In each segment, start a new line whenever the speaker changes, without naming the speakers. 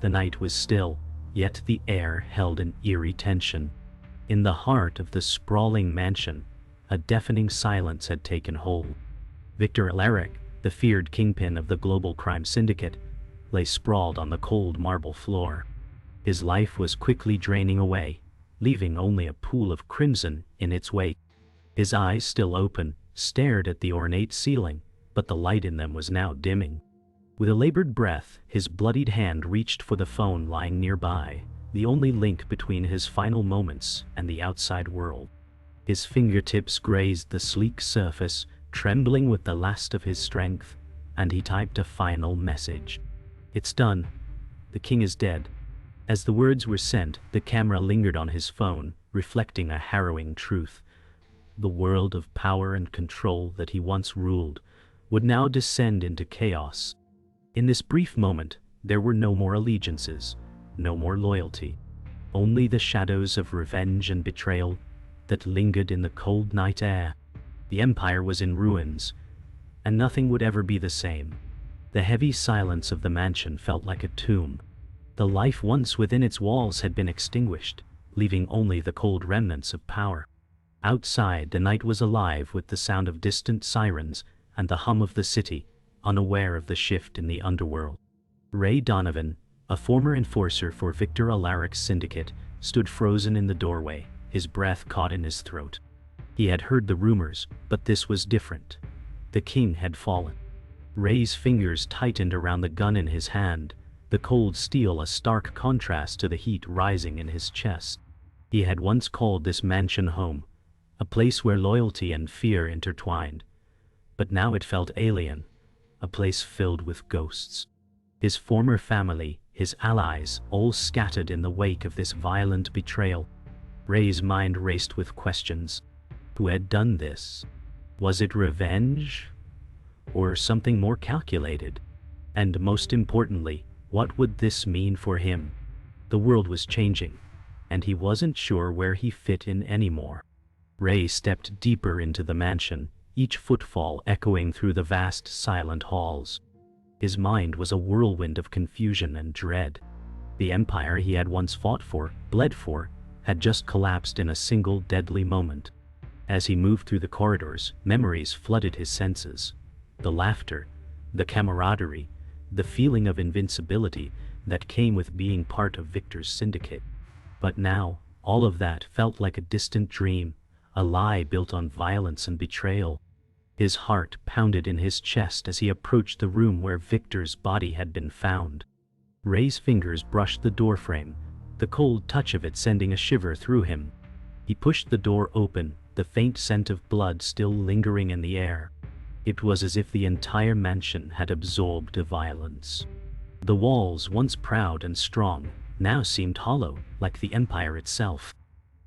The night was still, yet the air held an eerie tension. In the heart of the sprawling mansion, a deafening silence had taken hold. Victor Alaric, the feared kingpin of the global crime syndicate, lay sprawled on the cold marble floor. His life was quickly draining away, leaving only a pool of crimson in its wake. His eyes, still open, stared at the ornate ceiling, but the light in them was now dimming. With a labored breath, his bloodied hand reached for the phone lying nearby, the only link between his final moments and the outside world. His fingertips grazed the sleek surface, trembling with the last of his strength, and he typed a final message. "It's done. The king is dead." As the words were sent, the camera lingered on his phone, reflecting a harrowing truth. The world of power and control that he once ruled would now descend into chaos. In this brief moment, there were no more allegiances, no more loyalty, only the shadows of revenge and betrayal that lingered in the cold night air. The empire was in ruins, and nothing would ever be the same. The heavy silence of the mansion felt like a tomb. The life once within its walls had been extinguished, leaving only the cold remnants of power. Outside, the night was alive with the sound of distant sirens and the hum of the city, unaware of the shift in the underworld. Ray Donovan, a former enforcer for Victor Alaric's syndicate, stood frozen in the doorway, his breath caught in his throat. He had heard the rumors, but this was different. The king had fallen. Ray's fingers tightened around the gun in his hand, the cold steel a stark contrast to the heat rising in his chest. He had once called this mansion home, a place where loyalty and fear intertwined. But now it felt alien, a place filled with ghosts. His former family, his allies, all scattered in the wake of this violent betrayal. Ray's mind raced with questions. Who had done this? Was it revenge? Or something more calculated? And most importantly, what would this mean for him? The world was changing, and he wasn't sure where he fit in anymore. Ray stepped deeper into the mansion, each footfall echoing through the vast, silent halls. His mind was a whirlwind of confusion and dread. The empire he had once fought for, bled for, had just collapsed in a single deadly moment. As he moved through the corridors, memories flooded his senses. The laughter, the camaraderie, the feeling of invincibility that came with being part of Victor's syndicate. But now, all of that felt like a distant dream, a lie built on violence and betrayal. His heart pounded in his chest as he approached the room where Victor's body had been found. Ray's fingers brushed the doorframe, the cold touch of it sending a shiver through him. He pushed the door open, the faint scent of blood still lingering in the air. It was as if the entire mansion had absorbed the violence. The walls, once proud and strong, now seemed hollow, like the empire itself.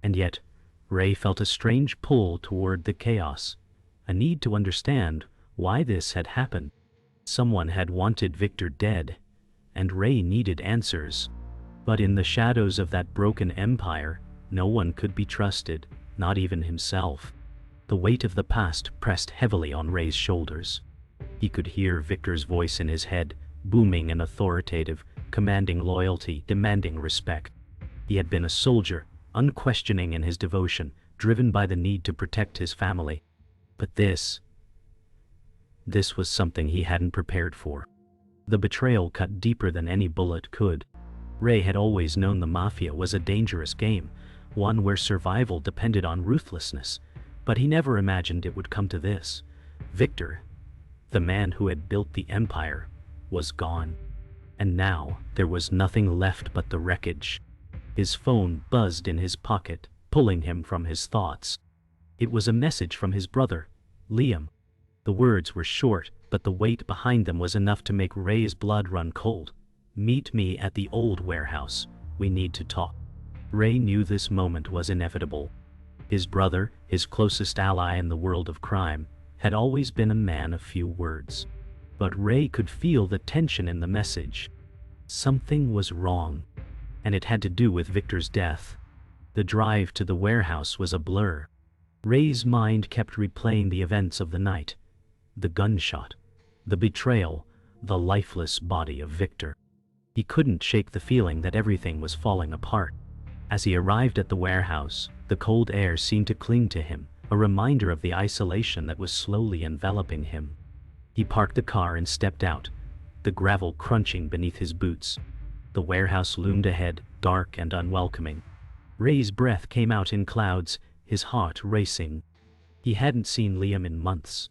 And yet, Ray felt a strange pull toward the chaos, a need to understand why this had happened. Someone had wanted Victor dead, and Ray needed answers. But in the shadows of that broken empire, no one could be trusted, not even himself. The weight of the past pressed heavily on Ray's shoulders. He could hear Victor's voice in his head, booming and authoritative, commanding loyalty, demanding respect. He had been a soldier, unquestioning in his devotion, driven by the need to protect his family. But this was something he hadn't prepared for. The betrayal cut deeper than any bullet could. Ray had always known the mafia was a dangerous game, one where survival depended on ruthlessness, but he never imagined it would come to this. Victor, the man who had built the empire, was gone. And now there was nothing left but the wreckage. His phone buzzed in his pocket, pulling him from his thoughts. It was a message from his brother, Liam. The words were short, but the weight behind them was enough to make Ray's blood run cold. "Meet me at the old warehouse. We need to talk." Ray knew this moment was inevitable. His brother, his closest ally in the world of crime, had always been a man of few words. But Ray could feel the tension in the message. Something was wrong, and it had to do with Victor's death. The drive to the warehouse was a blur. Ray's mind kept replaying the events of the night. The gunshot, the betrayal, the lifeless body of Victor. He couldn't shake the feeling that everything was falling apart. As he arrived at the warehouse, the cold air seemed to cling to him, a reminder of the isolation that was slowly enveloping him. He parked the car and stepped out, the gravel crunching beneath his boots. The warehouse loomed ahead, dark and unwelcoming. Ray's breath came out in clouds, his heart racing. He hadn't seen Liam in months.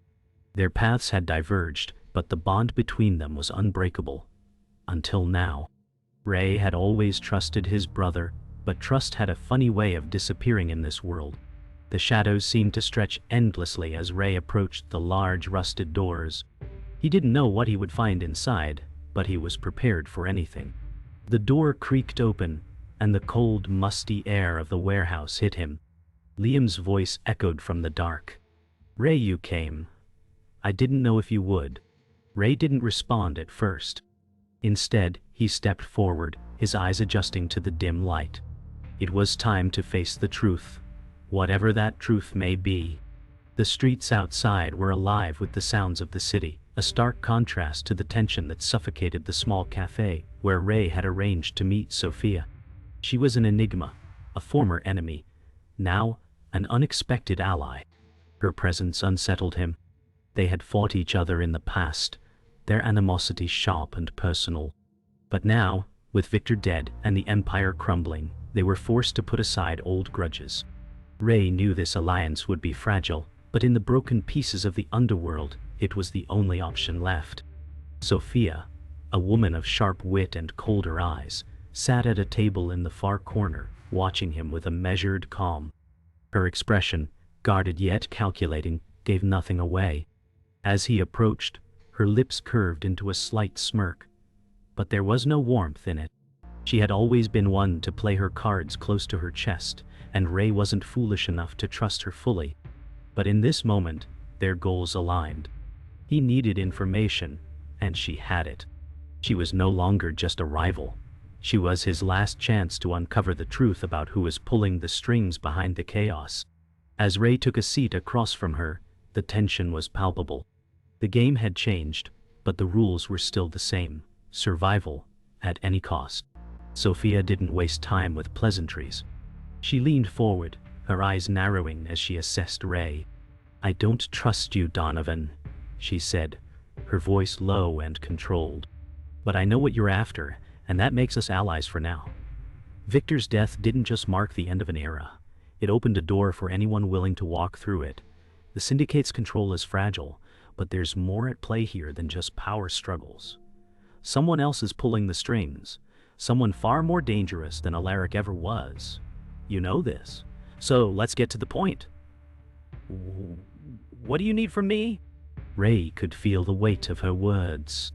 Their paths had diverged, but the bond between them was unbreakable. Until now. Ray had always trusted his brother, but trust had a funny way of disappearing in this world. The shadows seemed to stretch endlessly as Ray approached the large rusted doors. He didn't know what he would find inside, but he was prepared for anything. The door creaked open, and the cold, musty air of the warehouse hit him. Liam's voice echoed from the dark. "Ray, you came. I didn't know if you would." Ray didn't respond at first. Instead, he stepped forward, his eyes adjusting to the dim light. It was time to face the truth, whatever that truth may be. The streets outside were alive with the sounds of the city, a stark contrast to the tension that suffocated the small cafe where Ray had arranged to meet Sophia. She was an enigma, a former enemy, now an unexpected ally. Her presence unsettled him. They had fought each other in the past, their animosity sharp and personal. But now, with Victor dead and the Empire crumbling, they were forced to put aside old grudges. Ray knew this alliance would be fragile, but in the broken pieces of the underworld, it was the only option left. Sophia, a woman of sharp wit and colder eyes, sat at a table in the far corner, watching him with a measured calm. Her expression, guarded yet calculating, gave nothing away. As he approached, her lips curved into a slight smirk. But there was no warmth in it. She had always been one to play her cards close to her chest, and Ray wasn't foolish enough to trust her fully. But in this moment, their goals aligned. He needed information, and she had it. She was no longer just a rival. She was his last chance to uncover the truth about who was pulling the strings behind the chaos. As Ray took a seat across from her, the tension was palpable. The game had changed, but the rules were still the same: survival, at any cost. Sophia didn't waste time with pleasantries. She leaned forward, her eyes narrowing as she assessed Ray. "I don't trust you, Donovan," she said, her voice low and controlled. "But I know what you're after, and that makes us allies for now." Victor's death didn't just mark the end of an era. It opened a door for anyone willing to walk through it. The syndicate's control is fragile, but there's more at play here than just power struggles. Someone else is pulling the strings, someone far more dangerous than Alaric ever was. You know this, so let's get to the point. What do you need from me? Ray could feel the weight of her words.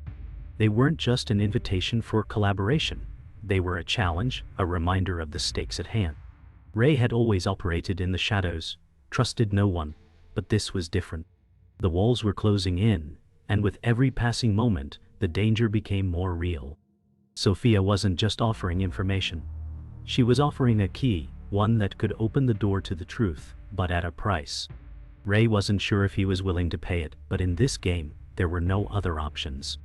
They weren't just an invitation for collaboration. They were a challenge, a reminder of the stakes at hand. Ray had always operated in the shadows, trusted no one, but this was different. The walls were closing in, and with every passing moment, the danger became more real. Sophia wasn't just offering information. She was offering a key, one that could open the door to the truth, but at a price. Ray wasn't sure if he was willing to pay it, but in this game, there were no other options.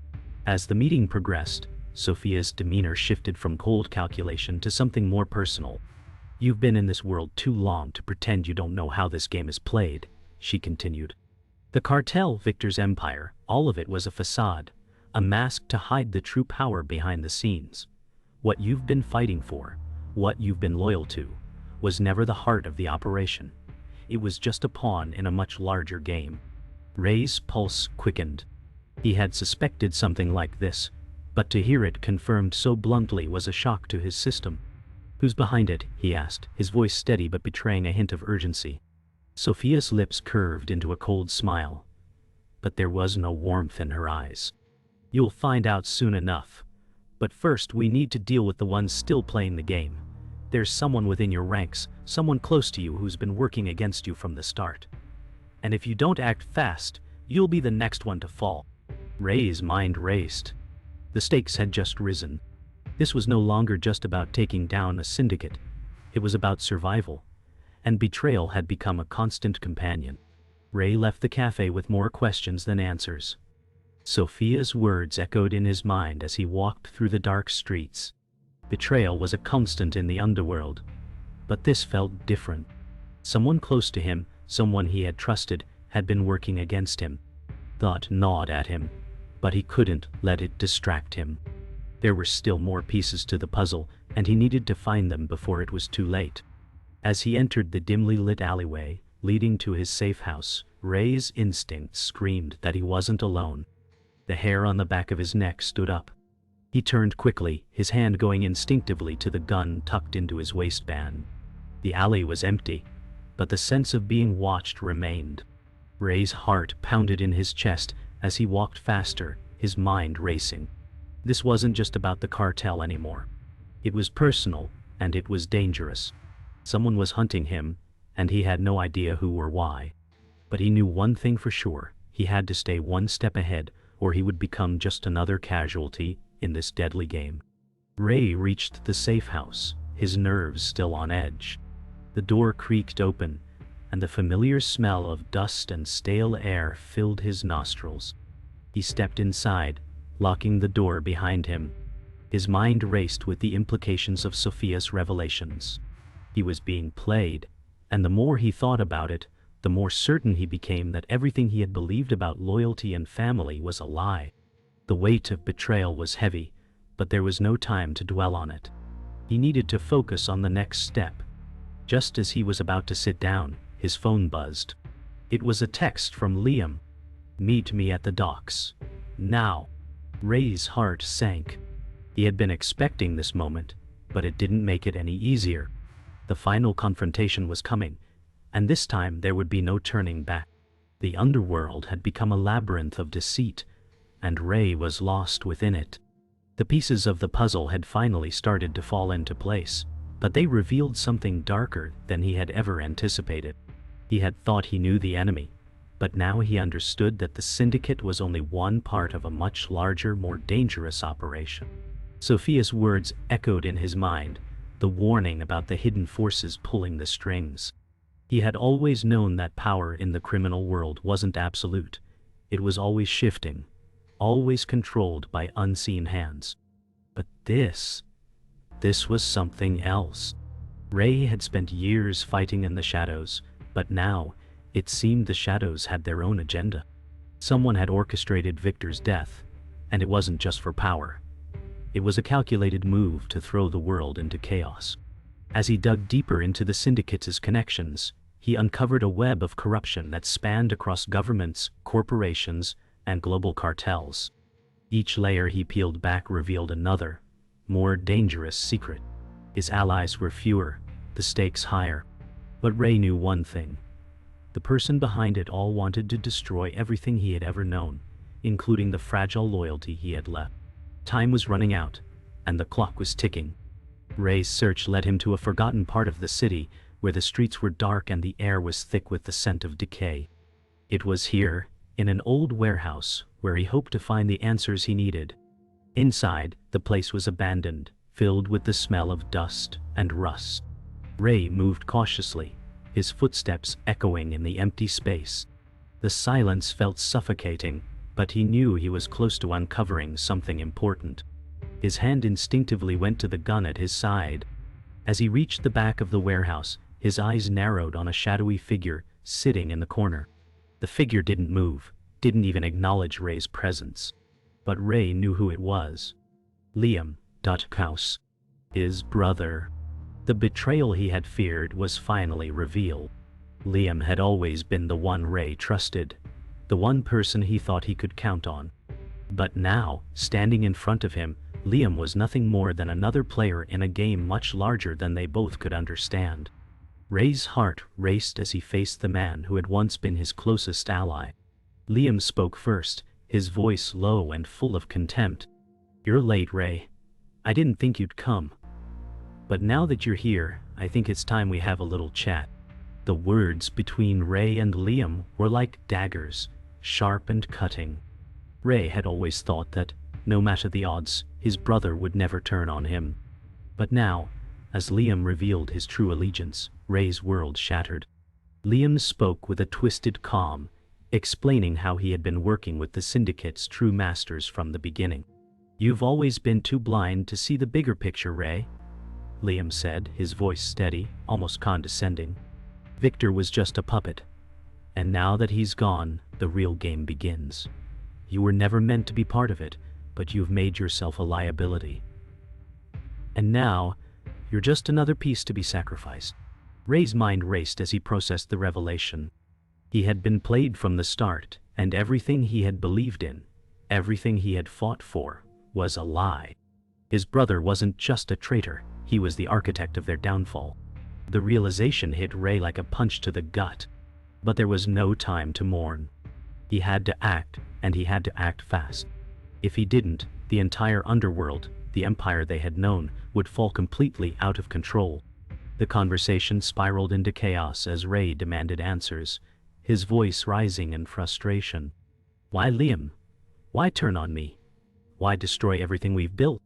As the meeting progressed, Sophia's demeanor shifted from cold calculation to something more personal. "You've been in this world too long to pretend you don't know how this game is played," she continued. "The Cartel, Victor's empire, all of it was a facade, a mask to hide the true power behind the scenes. What you've been fighting for, what you've been loyal to, was never the heart of the operation. It was just a pawn in a much larger game." Ray's pulse quickened. He had suspected something like this, but to hear it confirmed so bluntly was a shock to his system. "Who's behind it?" he asked, his voice steady but betraying a hint of urgency. Sophia's lips curved into a cold smile, but there was no warmth in her eyes. "You'll find out soon enough. But first we need to deal with the ones still playing the game. There's someone within your ranks, someone close to you who's been working against you from the start. And if you don't act fast, you'll be the next one to fall." Ray's mind raced. The stakes had just risen. This was no longer just about taking down a syndicate. It was about survival. And betrayal had become a constant companion. Ray left the cafe with more questions than answers. Sophia's words echoed in his mind as he walked through the dark streets. Betrayal was a constant in the underworld, but this felt different. Someone close to him, someone he had trusted, had been working against him. Thought gnawed at him, but he couldn't let it distract him. There were still more pieces to the puzzle, and he needed to find them before it was too late. As he entered the dimly lit alleyway leading to his safe house, Ray's instinct screamed that he wasn't alone. The hair on the back of his neck stood up. He turned quickly, his hand going instinctively to the gun tucked into his waistband. The alley was empty, but the sense of being watched remained. Ray's heart pounded in his chest as he walked faster, his mind racing. This wasn't just about the cartel anymore. It was personal, and it was dangerous. Someone was hunting him, and he had no idea who or why. But he knew one thing for sure: he had to stay one step ahead, or he would become just another casualty in this deadly game. Ray reached the safe house, his nerves still on edge. The door creaked open, and the familiar smell of dust and stale air filled his nostrils. He stepped inside, locking the door behind him. His mind raced with the implications of Sophia's revelations. He was being played, and the more he thought about it, the more certain he became that everything he had believed about loyalty and family was a lie. The weight of betrayal was heavy, but there was no time to dwell on it. He needed to focus on the next step. Just as he was about to sit down, his phone buzzed. It was a text from Liam. "Meet me at the docks. Now." Ray's heart sank. He had been expecting this moment, but it didn't make it any easier. The final confrontation was coming, and this time there would be no turning back. The underworld had become a labyrinth of deceit, and Ray was lost within it. The pieces of the puzzle had finally started to fall into place, but they revealed something darker than he had ever anticipated. He had thought he knew the enemy, but now he understood that the syndicate was only one part of a much larger, more dangerous operation. Sophia's words echoed in his mind, the warning about the hidden forces pulling the strings. He had always known that power in the criminal world wasn't absolute. It was always shifting, always controlled by unseen hands. But this was something else. Ray had spent years fighting in the shadows, but now it seemed the shadows had their own agenda. Someone had orchestrated Victor's death, and it wasn't just for power. It was a calculated move to throw the world into chaos. As he dug deeper into the syndicate's connections, he uncovered a web of corruption that spanned across governments, corporations, and global cartels. Each layer he peeled back revealed another, more dangerous secret. His allies were fewer, the stakes higher. But Ray knew one thing. The person behind it all wanted to destroy everything he had ever known, including the fragile loyalty he had left. Time was running out, and the clock was ticking. Ray's search led him to a forgotten part of the city, where the streets were dark and the air was thick with the scent of decay. It was here, in an old warehouse, where he hoped to find the answers he needed. Inside, the place was abandoned, filled with the smell of dust and rust. Ray moved cautiously, his footsteps echoing in the empty space. The silence felt suffocating, but he knew he was close to uncovering something important. His hand instinctively went to the gun at his side. As he reached the back of the warehouse, his eyes narrowed on a shadowy figure sitting in the corner. The figure didn't move, didn't even acknowledge Ray's presence. But Ray knew who it was. Liam House, his brother. The betrayal he had feared was finally revealed. Liam had always been the one Ray trusted, the one person he thought he could count on. But now, standing in front of him, Liam was nothing more than another player in a game much larger than they both could understand. Ray's heart raced as he faced the man who had once been his closest ally. Liam spoke first, his voice low and full of contempt. "You're late, Ray. I didn't think you'd come. But now that you're here, I think it's time we have a little chat." The words between Ray and Liam were like daggers, sharp and cutting. Ray had always thought that, no matter the odds, his brother would never turn on him. But now, as Liam revealed his true allegiance, Ray's world shattered. Liam spoke with a twisted calm, explaining how he had been working with the syndicate's true masters from the beginning. "You've always been too blind to see the bigger picture, Ray," Liam said, his voice steady, almost condescending. "Victor was just a puppet. And now that he's gone, the real game begins. You were never meant to be part of it, but you've made yourself a liability. And now, you're just another piece to be sacrificed." Ray's mind raced as he processed the revelation. He had been played from the start, and everything he had believed in, everything he had fought for, was a lie. His brother wasn't just a traitor, he was the architect of their downfall. The realization hit Ray like a punch to the gut. But there was no time to mourn. He had to act, and he had to act fast. If he didn't, the entire underworld, the empire they had known, would fall completely out of control. The conversation spiraled into chaos as Ray demanded answers, his voice rising in frustration. "Why, Liam? Why turn on me? Why destroy everything we've built?"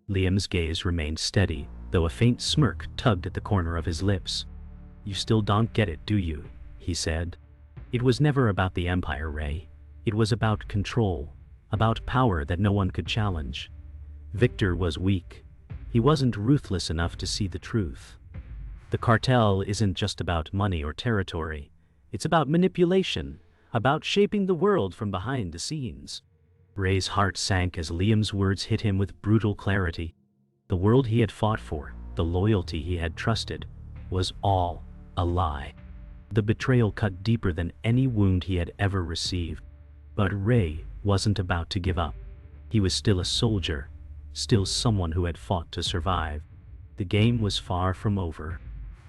Liam's gaze remained steady, though a faint smirk tugged at the corner of his lips. "You still don't get it, do you?" he said. "It was never about the empire, Ray. It was about control, about power that no one could challenge. Victor was weak. He wasn't ruthless enough to see the truth. The cartel isn't just about money or territory. It's about manipulation, about shaping the world from behind the scenes." Ray's heart sank as Liam's words hit him with brutal clarity. The world he had fought for, the loyalty he had trusted, was all a lie. The betrayal cut deeper than any wound he had ever received. But Ray wasn't about to give up. He was still a soldier, still someone who had fought to survive. The game was far from over.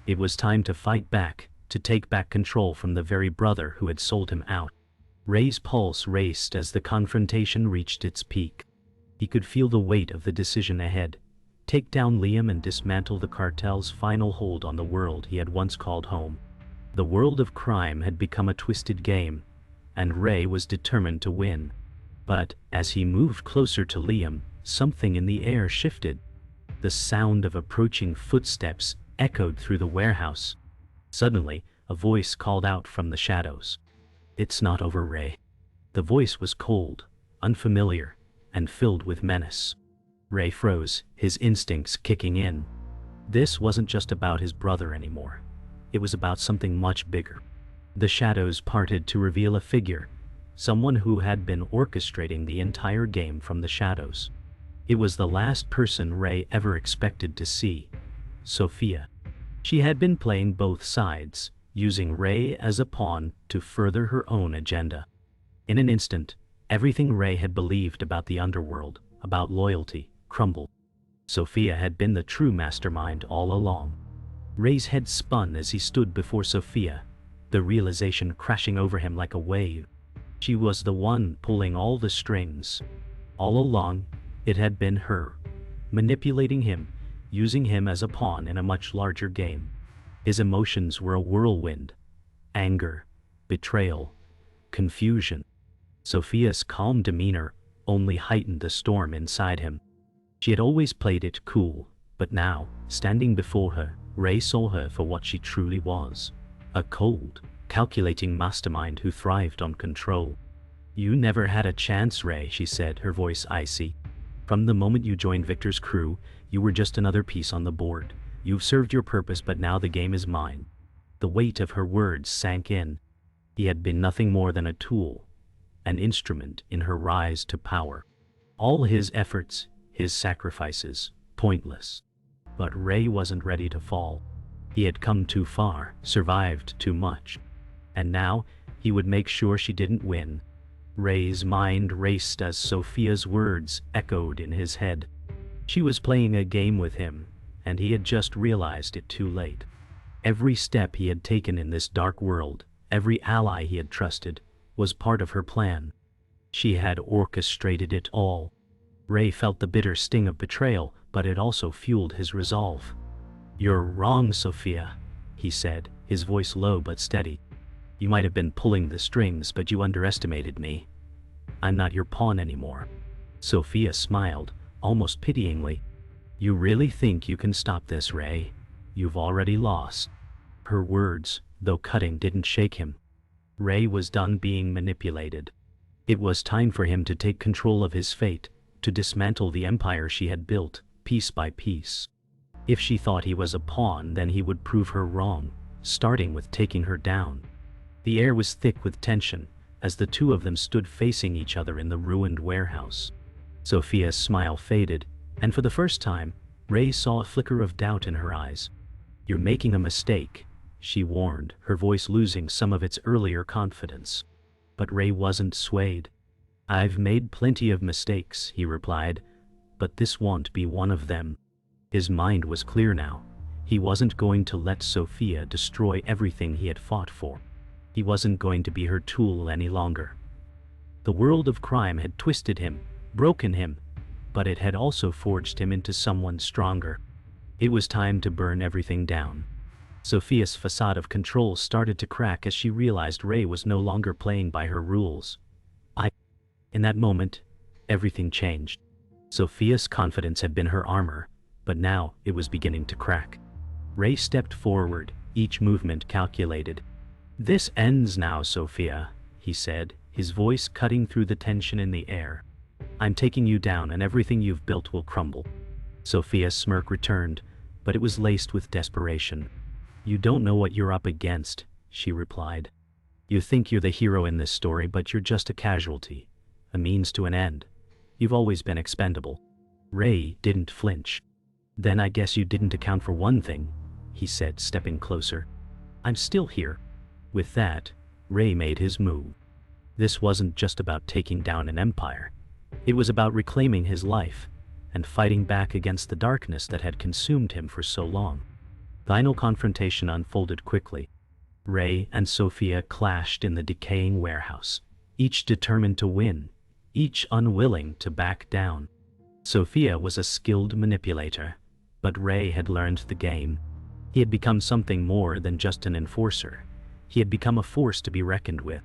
It was time to fight back, to take back control from the very brother who had sold him out. Ray's pulse raced as the confrontation reached its peak. He could feel the weight of the decision ahead. Take down Liam and dismantle the cartel's final hold on the world he had once called home. The world of crime had become a twisted game, and Ray was determined to win. But as he moved closer to Liam, something in the air shifted. The sound of approaching footsteps echoed through the warehouse. Suddenly, a voice called out from the shadows. "It's not over, Ray." The voice was cold, unfamiliar, and filled with menace. Ray froze, his instincts kicking in. This wasn't just about his brother anymore. It was about something much bigger. The shadows parted to reveal a figure, someone who had been orchestrating the entire game from the shadows. It was the last person Ray ever expected to see, Sophia. She had been playing both sides, using Ray as a pawn to further her own agenda. In an instant, everything Ray had believed about the underworld, about loyalty, crumbled. Sophia had been the true mastermind all along. Ray's head spun as he stood before Sophia, the realization crashing over him like a wave. She was the one pulling all the strings. All along, it had been her, manipulating him, using him as a pawn in a much larger game. His emotions were a whirlwind. Anger, betrayal, confusion. Sophia's calm demeanor only heightened the storm inside him. She had always played it cool, but now, standing before her, Ray saw her for what she truly was. A cold, calculating mastermind who thrived on control. "You never had a chance, Ray," she said, her voice icy. "From the moment you joined Victor's crew, you were just another piece on the board. You've served your purpose, but now the game is mine." The weight of her words sank in. He had been nothing more than a tool, an instrument in her rise to power. All his efforts, his sacrifices, pointless. But Ray wasn't ready to fall. He had come too far, survived too much. And now, he would make sure she didn't win. Ray's mind raced as Sophia's words echoed in his head. She was playing a game with him, and he had just realized it too late. Every step he had taken in this dark world, every ally he had trusted, was part of her plan. She had orchestrated it all. Ray felt the bitter sting of betrayal, but it also fueled his resolve. "You're wrong, Sophia," he said, his voice low but steady. "You might have been pulling the strings, but you underestimated me. I'm not your pawn anymore." Sophia smiled, almost pityingly. "You really think you can stop this, Ray? You've already lost." Her words, though cutting, didn't shake him. Ray was done being manipulated. It was time for him to take control of his fate, to dismantle the empire she had built, piece by piece. If she thought he was a pawn, then he would prove her wrong, starting with taking her down. The air was thick with tension, as the two of them stood facing each other in the ruined warehouse. Sophia's smile faded, and for the first time, Ray saw a flicker of doubt in her eyes. "You're making a mistake," she warned, her voice losing some of its earlier confidence. But Ray wasn't swayed. "I've made plenty of mistakes," he replied, "but this won't be one of them." His mind was clear now. He wasn't going to let Sophia destroy everything he had fought for. He wasn't going to be her tool any longer. The world of crime had twisted him, broken him, but it had also forged him into someone stronger. It was time to burn everything down. Sophia's facade of control started to crack as she realized Ray was no longer playing by her rules. In that moment, everything changed. Sophia's confidence had been her armor, but now it was beginning to crack. Ray stepped forward, each movement calculated. "This ends now, Sophia," he said, his voice cutting through the tension in the air. "I'm taking you down and everything you've built will crumble." Sophia's smirk returned, but it was laced with desperation. "You don't know what you're up against," she replied. "You think you're the hero in this story, but you're just a casualty, a means to an end. You've always been expendable." Ray didn't flinch. "Then I guess you didn't account for one thing," he said, stepping closer. "I'm still here." With that, Ray made his move. This wasn't just about taking down an empire. It was about reclaiming his life and fighting back against the darkness that had consumed him for so long. Final confrontation unfolded quickly. Ray and Sophia clashed in the decaying warehouse, each determined to win, each unwilling to back down. Sophia was a skilled manipulator, but Ray had learned the game. He had become something more than just an enforcer. He had become a force to be reckoned with.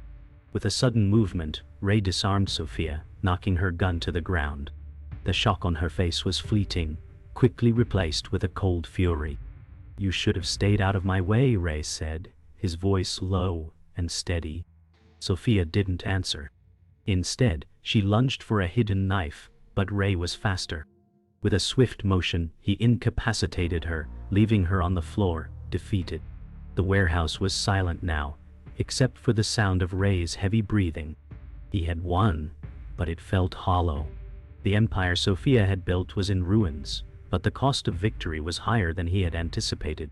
With a sudden movement, Ray disarmed Sophia, knocking her gun to the ground. The shock on her face was fleeting, quickly replaced with a cold fury. "You should have stayed out of my way," Ray said, his voice low and steady. Sophia didn't answer. Instead, she lunged for a hidden knife, but Ray was faster. With a swift motion, he incapacitated her, leaving her on the floor, defeated. The warehouse was silent now, except for the sound of Ray's heavy breathing. He had won, but it felt hollow. The empire Sophia had built was in ruins, but the cost of victory was higher than he had anticipated.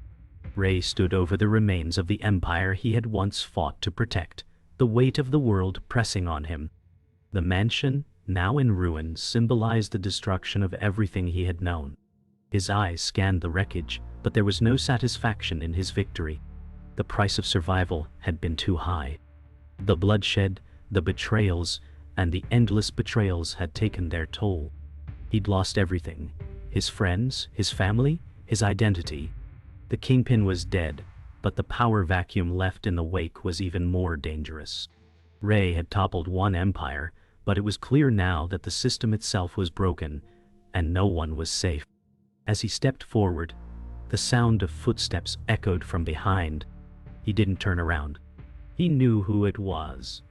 Ray stood over the remains of the empire he had once fought to protect, the weight of the world pressing on him. The mansion, now in ruins, symbolized the destruction of everything he had known. His eyes scanned the wreckage, but there was no satisfaction in his victory. The price of survival had been too high. The bloodshed, the betrayals, and the endless betrayals had taken their toll. He'd lost everything: his friends, his family, his identity. The kingpin was dead, but the power vacuum left in the wake was even more dangerous. Ray had toppled one empire, but it was clear now that the system itself was broken, and no one was safe. As he stepped forward, the sound of footsteps echoed from behind. He didn't turn around. He knew who it was.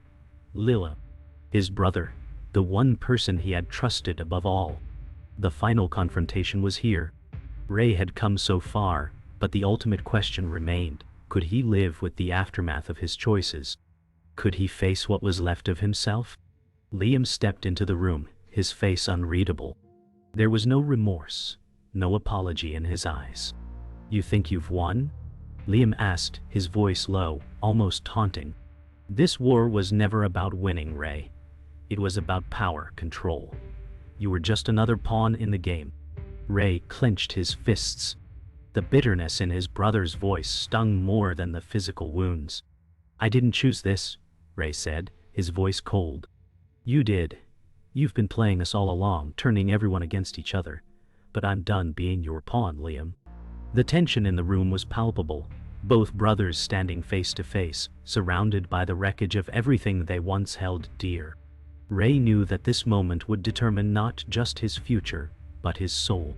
Lila, his brother, the one person he had trusted above all. The final confrontation was here. Ray had come so far, but the ultimate question remained: could he live with the aftermath of his choices? Could he face what was left of himself? Liam stepped into the room, his face unreadable. There was no remorse, no apology in his eyes. "You think you've won?" Liam asked, his voice low, almost taunting. "This war was never about winning, Ray. It was about power, control. You were just another pawn in the game." Ray clenched his fists. The bitterness in his brother's voice stung more than the physical wounds. "I didn't choose this," Ray said, his voice cold. "You did. You've been playing us all along, turning everyone against each other. But I'm done being your pawn, Liam." The tension in the room was palpable, both brothers standing face to face, surrounded by the wreckage of everything they once held dear. Ray knew that this moment would determine not just his future, but his soul.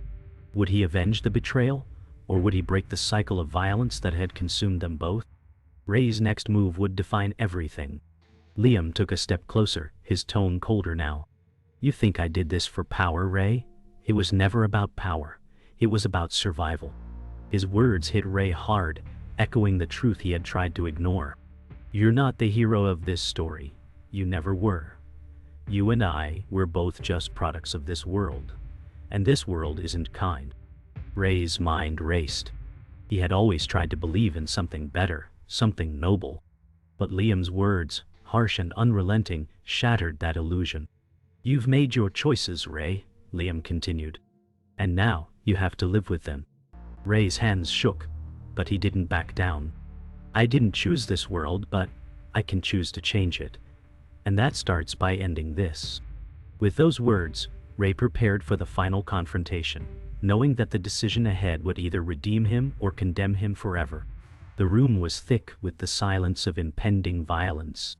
Would he avenge the betrayal, or would he break the cycle of violence that had consumed them both? Ray's next move would define everything. Liam took a step closer, his tone colder now. You think I did this for power, Ray? It was never about power. It was about survival. His words hit Ray hard, echoing the truth he had tried to ignore. You're not the hero of this story. You never were. You and I were both just products of this world. And this world isn't kind. Ray's mind raced. He had always tried to believe in something better, something noble. But Liam's words, harsh and unrelenting, shattered that illusion. You've made your choices, Ray, Liam continued. And now, you have to live with them. Ray's hands shook, but he didn't back down. I didn't choose this world, but I can choose to change it. And that starts by ending this. With those words, Ray prepared for the final confrontation, knowing that the decision ahead would either redeem him or condemn him forever. The room was thick with the silence of impending violence.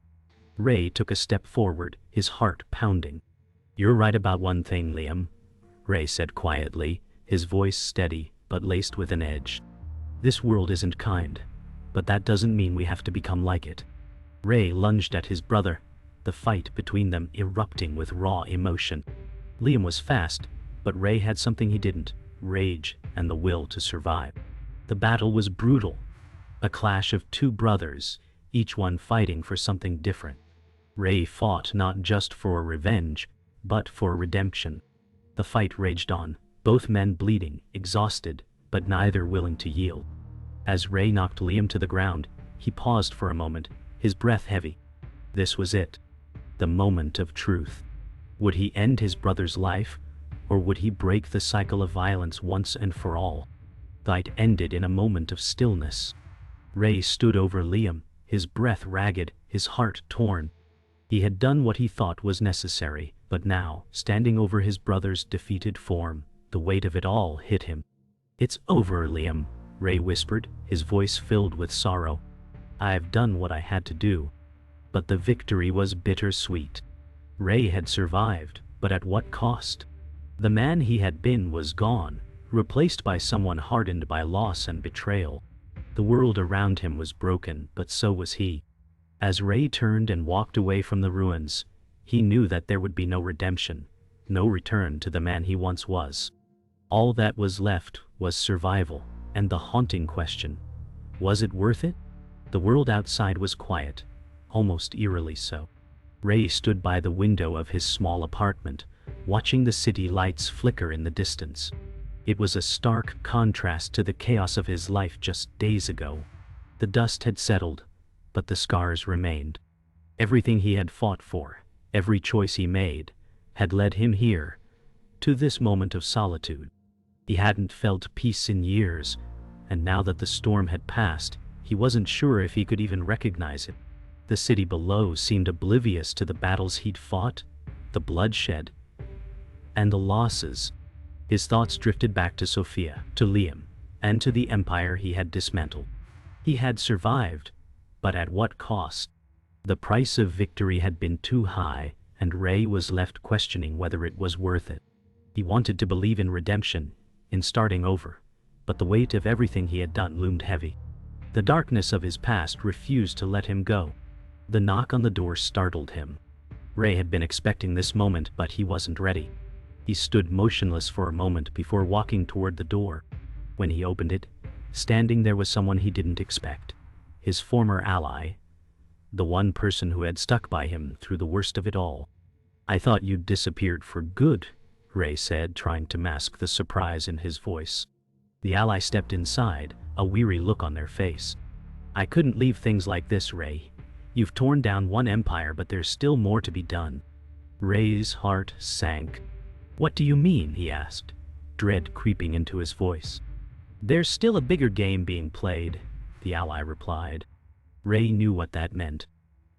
Ray took a step forward, his heart pounding. You're right about one thing, Liam, Ray said quietly, his voice steady but laced with an edge. This world isn't kind, but that doesn't mean we have to become like it. Ray lunged at his brother, the fight between them erupting with raw emotion. Liam was fast, but Ray had something he didn't: rage and the will to survive. The battle was brutal, a clash of two brothers, each one fighting for something different. Ray fought not just for revenge, but for redemption. The fight raged on, both men bleeding, exhausted, but neither willing to yield. As Ray knocked Liam to the ground, he paused for a moment, his breath heavy. This was it. The moment of truth. Would he end his brother's life, or would he break the cycle of violence once and for all? The fight ended in a moment of stillness. Ray stood over Liam, his breath ragged, his heart torn. He had done what he thought was necessary, but now, standing over his brother's defeated form, the weight of it all hit him. It's over, Liam, Ray whispered, his voice filled with sorrow. I've done what I had to do. But the victory was bittersweet. Ray had survived, but at what cost? The man he had been was gone, replaced by someone hardened by loss and betrayal. The world around him was broken, but so was he. As Ray turned and walked away from the ruins, he knew that there would be no redemption, no return to the man he once was. All that was left was survival, and the haunting question: was it worth it? The world outside was quiet, almost eerily so. Ray stood by the window of his small apartment, watching the city lights flicker in the distance. It was a stark contrast to the chaos of his life just days ago. The dust had settled, but the scars remained. Everything he had fought for, every choice he made, had led him here, to this moment of solitude. He hadn't felt peace in years, and now that the storm had passed, he wasn't sure if he could even recognize it. The city below seemed oblivious to the battles he'd fought, the bloodshed, and the losses. His thoughts drifted back to Sophia, to Liam, and to the empire he had dismantled. He had survived, but at what cost? The price of victory had been too high, and Ray was left questioning whether it was worth it. He wanted to believe in redemption, in starting over, but the weight of everything he had done loomed heavy. The darkness of his past refused to let him go. The knock on the door startled him. Ray had been expecting this moment, but he wasn't ready. He stood motionless for a moment before walking toward the door. When he opened it, standing there was someone he didn't expect. His former ally. The one person who had stuck by him through the worst of it all. I thought you'd disappeared for good, Ray said, trying to mask the surprise in his voice. The ally stepped inside, a weary look on their face. I couldn't leave things like this, Ray. You've torn down one empire, but there's still more to be done. Ray's heart sank. What do you mean? He asked, dread creeping into his voice. There's still a bigger game being played, the ally replied. Ray knew what that meant.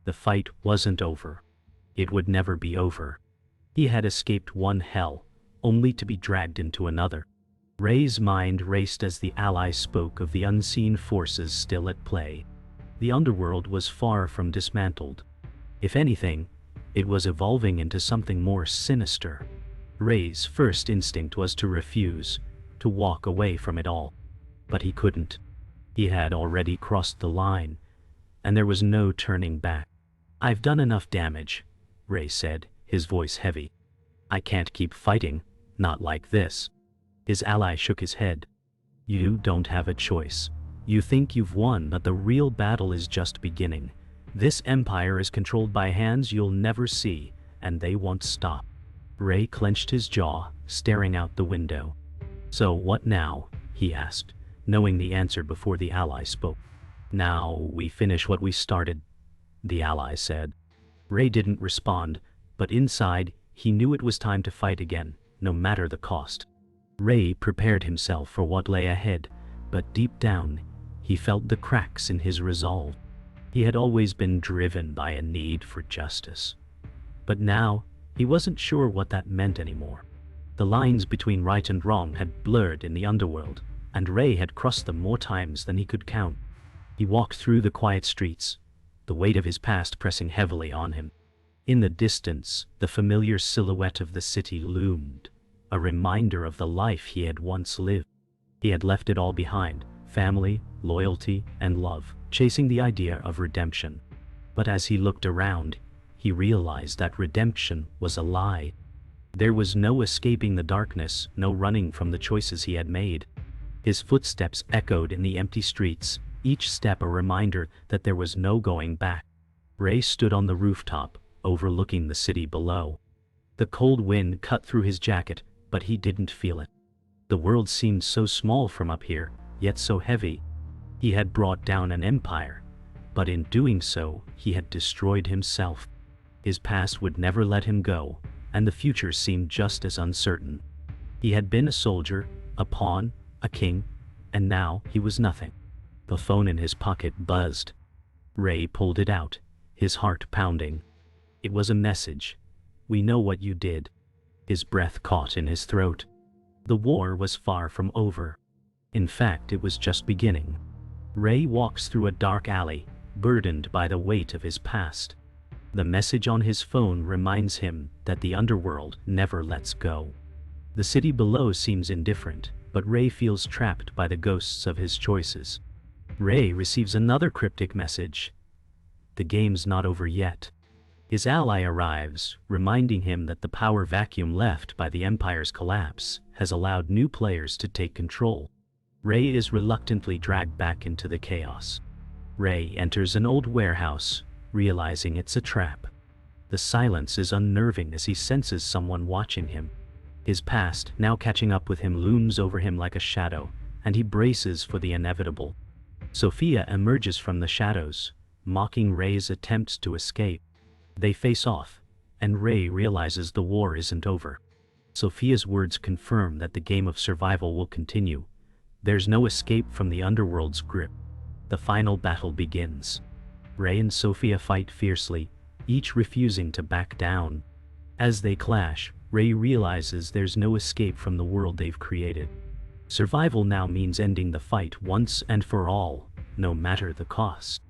The fight wasn't over. It would never be over. He had escaped one hell, only to be dragged into another. Ray's mind raced as the ally spoke of the unseen forces still at play. The underworld was far from dismantled. If anything, it was evolving into something more sinister. Ray's first instinct was to refuse, to walk away from it all. But he couldn't. He had already crossed the line, and there was no turning back. "I've done enough damage," Ray said, his voice heavy. "I can't keep fighting, not like this." His ally shook his head. "You don't have a choice. You think you've won, but the real battle is just beginning. This empire is controlled by hands you'll never see, and they won't stop." Ray clenched his jaw, staring out the window. "So what now?" he asked, knowing the answer before the ally spoke. "Now we finish what we started," the ally said. Ray didn't respond, but inside, he knew it was time to fight again, no matter the cost. Ray prepared himself for what lay ahead, but deep down, he felt the cracks in his resolve. He had always been driven by a need for justice. But now, he wasn't sure what that meant anymore. The lines between right and wrong had blurred in the underworld, and Ray had crossed them more times than he could count. He walked through the quiet streets, the weight of his past pressing heavily on him. In the distance, the familiar silhouette of the city loomed, a reminder of the life he had once lived. He had left it all behind, family, loyalty, and love, chasing the idea of redemption. But as he looked around, he realized that redemption was a lie. There was no escaping the darkness, no running from the choices he had made. His footsteps echoed in the empty streets, each step a reminder that there was no going back. Ray stood on the rooftop, overlooking the city below. The cold wind cut through his jacket, but he didn't feel it. The world seemed so small from up here, yet so heavy. He had brought down an empire, but in doing so, he had destroyed himself. His past would never let him go, and the future seemed just as uncertain. He had been a soldier, a pawn, a king, and now he was nothing. The phone in his pocket buzzed. Ray pulled it out, his heart pounding. It was a message. "We know what you did." His breath caught in his throat. The war was far from over. In fact, it was just beginning. Ray walks through a dark alley, burdened by the weight of his past. The message on his phone reminds him that the underworld never lets go. The city below seems indifferent, but Ray feels trapped by the ghosts of his choices. Ray receives another cryptic message. The game's not over yet. His ally arrives, reminding him that the power vacuum left by the Empire's collapse has allowed new players to take control. Ray is reluctantly dragged back into the chaos. Ray enters an old warehouse, realizing it's a trap. The silence is unnerving as he senses someone watching him. His past, now catching up with him, looms over him like a shadow, and he braces for the inevitable. Sophia emerges from the shadows, mocking Ray's attempts to escape. They face off, and Ray realizes the war isn't over. Sophia's words confirm that the game of survival will continue. There's no escape from the underworld's grip. The final battle begins. Ray and Sophia fight fiercely, each refusing to back down. As they clash, Ray realizes there's no escape from the world they've created. Survival now means ending the fight once and for all, no matter the cost.